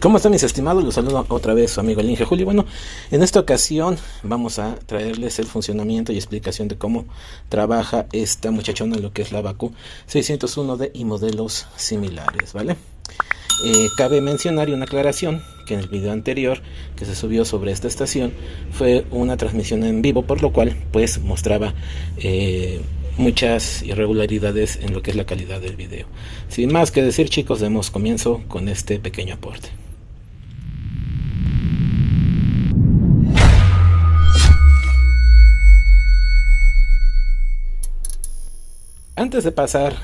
¿Cómo están mis estimados? Los saludo otra vez su amigo el Inge Juli. Bueno, en esta ocasión vamos a traerles el funcionamiento y explicación de cómo trabaja esta muchachona, lo que es la Bakú 601D y modelos similares, ¿vale? Cabe mencionar y una aclaración que en el video anterior que se subió sobre esta estación fue una transmisión en vivo, por lo cual pues mostraba muchas irregularidades en lo que es la calidad del video. Sin más que decir, chicos, demos comienzo con este pequeño aporte. Antes de pasar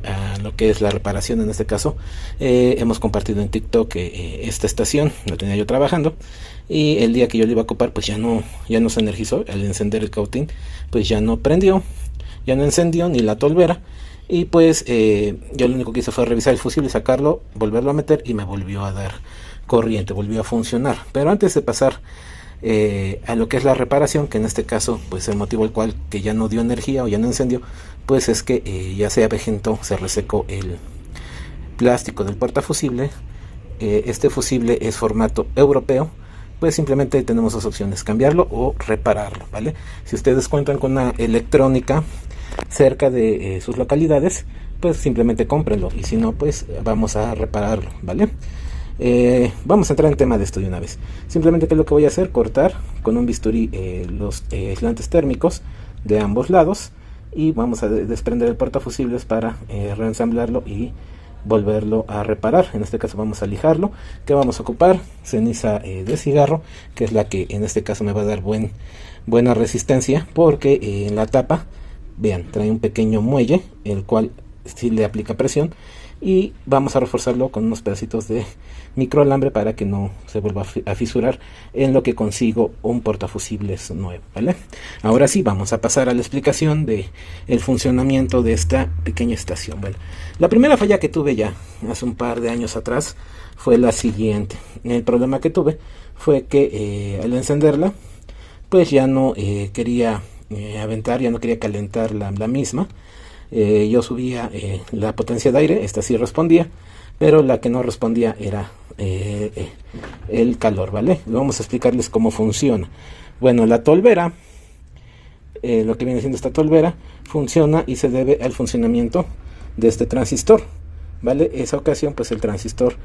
a lo que es la reparación, en este caso, hemos compartido en TikTok esta estación, la tenía yo trabajando, y el día que yo le iba a ocupar, pues ya no se energizó. Al encender el cautín, pues ya no prendió, ya no encendió ni la tolvera, y pues yo lo único que hice fue revisar el fusible, sacarlo, volverlo a meter, y me volvió a dar corriente, volvió a funcionar. Pero antes de pasar a lo que es la reparación, que en este caso pues el motivo el cual que ya no dio energía o ya no encendió, pues es que ya se avejentó, se resecó el plástico del portafusible. Este fusible es formato europeo, pues simplemente tenemos dos opciones: cambiarlo o repararlo, ¿vale? Si ustedes cuentan con una electrónica cerca de sus localidades, pues simplemente cómprenlo, y si no, pues vamos a repararlo, ¿vale? Vamos a entrar en tema de esto de una vez. Simplemente, ¿qué es lo que voy a hacer? Cortar con un bisturí los aislantes térmicos de ambos lados, y vamos a desprender el portafusibles para reensamblarlo y volverlo a reparar. En este caso vamos a lijarlo. ¿Qué vamos a ocupar? Ceniza de cigarro, que es la que en este caso me va a dar buena resistencia, porque en la tapa, vean, trae un pequeño muelle, el cual sí le aplica presión, y vamos a reforzarlo con unos pedacitos de microalambre para que no se vuelva a fisurar en lo que consigo un portafusibles nuevo, ¿vale? Ahora sí, vamos a pasar a la explicación de el funcionamiento de esta pequeña estación. Bueno, la primera falla que tuve ya hace un par de años atrás fue la siguiente. El problema que tuve fue que al encenderla, pues ya no quería aventar, ya no quería calentar la misma. Yo subía la potencia de aire, esta sí respondía, pero la que no respondía era el calor, ¿vale? Vamos a explicarles cómo funciona. Bueno, la tolvera, lo que viene siendo esta tolvera, funciona y se debe al funcionamiento de este transistor, ¿vale? Esa ocasión, pues el transistor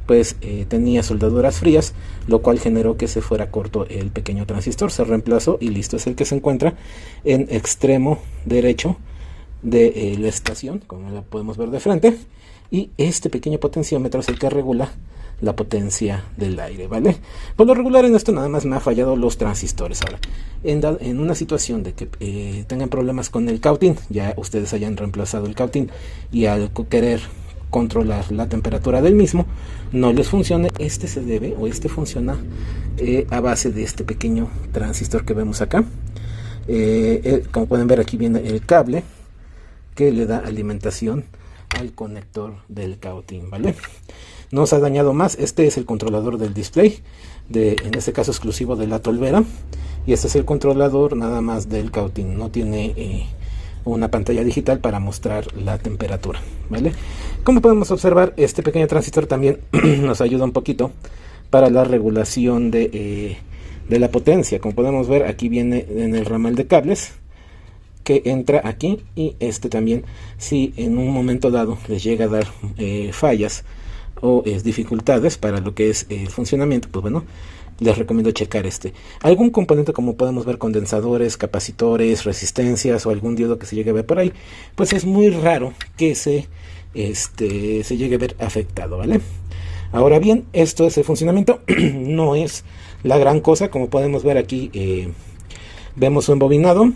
pues tenía soldaduras frías, lo cual generó que se fuera corto el pequeño transistor. Se reemplazó y listo. Es el que se encuentra en extremo derecho de la estación, como la podemos ver de frente, y este pequeño potenciómetro es el que regula la potencia del aire, ¿vale? Por lo regular en esto nada más me ha fallado los transistores. Ahora, en una situación de que tengan problemas con el cautín, ya ustedes hayan reemplazado el cautín y al querer controlar la temperatura del mismo no les funcione, este se debe, o este funciona a base de este pequeño transistor que vemos acá. Como pueden ver, aquí viene el cable que le da alimentación al conector del cautín, ¿vale? No se ha dañado más. Este es el controlador del display, en este caso exclusivo de la tolvera, y este es el controlador nada más del cautín. No tiene una pantalla digital para mostrar la temperatura, ¿vale? Como podemos observar, este pequeño transistor también nos ayuda un poquito para la regulación de la potencia. Como podemos ver, aquí viene en el ramal de cables que entra aquí, y este también, si en un momento dado les llega a dar fallas o dificultades para lo que es el funcionamiento, pues bueno, les recomiendo checar algún componente, como podemos ver, condensadores, capacitores, resistencias o algún diodo que se llegue a ver por ahí, pues es muy raro que se llegue a ver afectado, ¿vale? Ahora bien, esto es el funcionamiento. No es la gran cosa. Como podemos ver aquí, vemos un embobinado,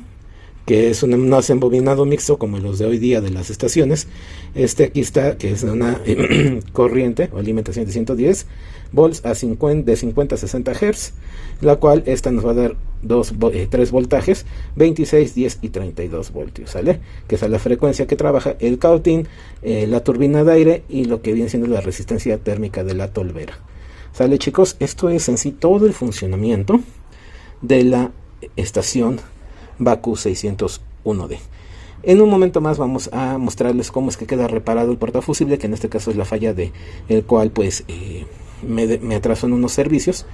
que es no es embobinado mixto como los de hoy día de las estaciones. Aquí está, que es una corriente o alimentación de 110 volts de 50 a 60 Hz, la cual esta nos va a dar 3 voltajes, 26, 10 y 32 voltios, ¿sale? Que es la frecuencia que trabaja el cautín, la turbina de aire y lo que viene siendo la resistencia térmica de la tolvera. ¿Sale, chicos? Esto es en sí todo el funcionamiento de la estación Bakú 601D. En un momento más vamos a mostrarles cómo es que queda reparado el portafusible, que en este caso es la falla de el cual pues me atrasó en unos servicios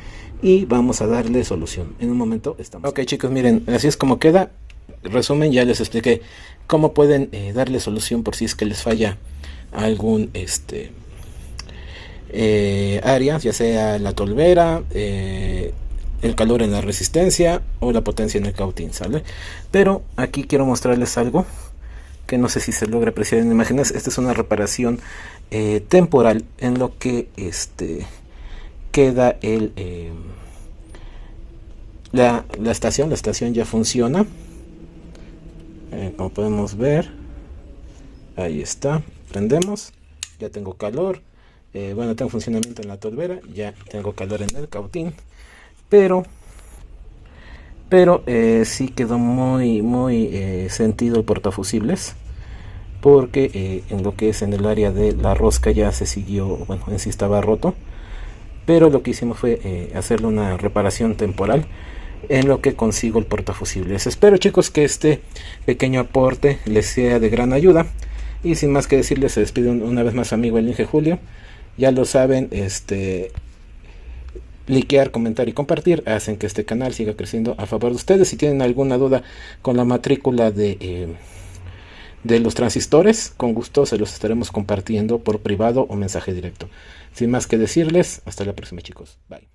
y vamos a darle solución. En un momento estamos. Ok, chicos, miren, así es como queda. Resumen, ya les expliqué cómo pueden darle solución por si es que les falla algún área, ya sea la tolvera, el calor en la resistencia o la potencia en el cautín, ¿sale? Pero aquí quiero mostrarles algo que no sé si se logra apreciar en imágenes. Esta es una reparación temporal en lo que queda la estación. La estación ya funciona, como podemos ver. Ahí está, prendemos, ya tengo calor. Bueno, tengo funcionamiento en la tolvera, ya tengo calor en el cautín, pero sí quedó muy sentido el portafusibles, porque en lo que es en el área de la rosca ya se siguió, bueno, en sí estaba roto, pero lo que hicimos fue hacerle una reparación temporal en lo que consigo el portafusibles. Espero, chicos, que este pequeño aporte les sea de gran ayuda, y sin más que decirles, se despide una vez más su amigo el Inge Julio. Ya lo saben, likear, comentar y compartir hacen que este canal siga creciendo a favor de ustedes. Si tienen alguna duda con la matrícula de los transistores, con gusto se los estaremos compartiendo por privado o mensaje directo. Sin más que decirles, hasta la próxima, chicos. Bye.